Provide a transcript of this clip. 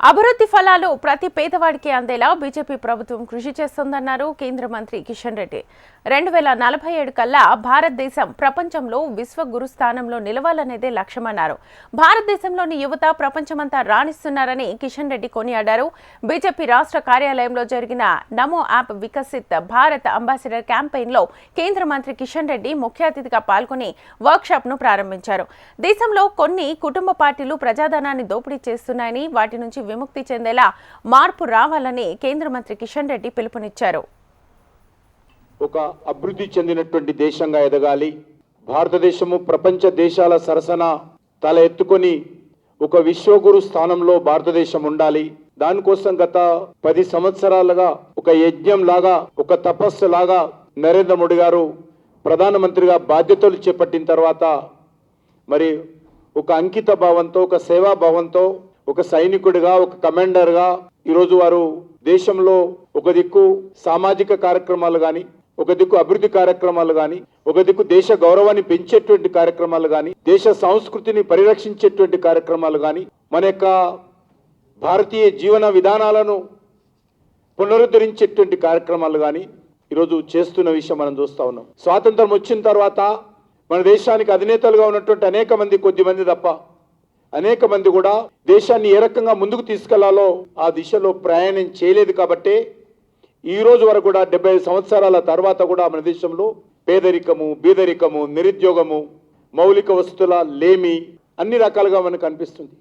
అభివృద్ధి ఫలాలు ప్రతి పేదవాడికి అందేలా బీజేపీ ప్రభుత్వం కృషి చేస్తోందన్నారు కేంద్ర మంత్రి కిషన్ రెడ్డి. 2047 కల్లా భారతదేశం ప్రపంచంలో విశ్వగురు స్థానంలో నిలవాలనేదే లక్ష్యమన్నారు. భారతదేశంలోని యువత ప్రపంచమంతా రాణిస్తున్నారని కిషన్ రెడ్డి కొనియాడారు. బీజేపీ రాష్ట్ర కార్యాలయంలో జరిగిన నమో యాప్ వికసిత్ భారత్ అంబాసిడర్ క్యాంపెయిన్లో కేంద్ర మంత్రి కిషన్ రెడ్డి ముఖ్య అతిథిగా పాల్గొని వర్క్షాప్ను ప్రారంభించారు. దేశంలో కొన్ని కుటుంబ పార్టీలు ప్రజాధనాన్ని దోపిడీ చేస్తున్నాయని, వాటి నుంచి విముక్తి చెందేలా మార్పు రావాలని కేంద్ర మంత్రి కిషన్ రెడ్డి పిలుపునిచ్చారు. ఒక అభివృద్ధి చెందినటువంటి దేశంగా ఎదగాలి, భారతదేశము ప్రపంచ దేశాల సరసన తల ఎత్తుకొని ఒక విశ్వగురు స్థానంలో భారతదేశం ఉండాలి. దానికోసం గత 10 సంవత్సరాలుగా ఒక యజ్ఞం లాగా, ఒక తపస్సు లాగా నరేంద్ర మోడీ గారు ప్రధానమంత్రిగా బాధ్యతలు చేపట్టిన తర్వాత మరి ఒక అంకిత భావంతో, ఒక సేవా భావంతో, ఒక సైనికుడిగా, ఒక కమాండర్గా ఈరోజు వారు దేశంలో ఒక దిక్కు సామాజిక కార్యక్రమాలు కానీ, ఒక దిక్కు అభివృద్ధి కార్యక్రమాలు కానీ, ఒక దిక్కు దేశ గౌరవాన్ని పెంచేటువంటి కార్యక్రమాలు కానీ, దేశ సంస్కృతిని పరిరక్షించేటువంటి కార్యక్రమాలు కానీ, మన యొక్క భారతీయ జీవన విధానాలను పునరుద్ధరించేటువంటి కార్యక్రమాలు కానీ ఈరోజు చేస్తున్న విషయం మనం చూస్తూ ఉన్నాం. స్వాతంత్రం వచ్చిన తర్వాత మన దేశానికి అధినేతలుగా ఉన్నటువంటి అనేక మంది, కొద్ది మంది తప్ప అనేక మంది కూడా దేశాన్ని ఏ రకంగా ముందుకు తీసుకెళ్లాలో ఆ దిశలో ప్రయాణం చేయలేదు. కాబట్టి ఈ రోజు వరకు కూడా 75 సంవత్సరాల తర్వాత కూడా మన దేశంలో పేదరికము, బీదరికము, నిరుద్యోగము, మౌలిక వస్తువుల లేమి అన్ని రకాలుగా మనకు కనిపిస్తుంది.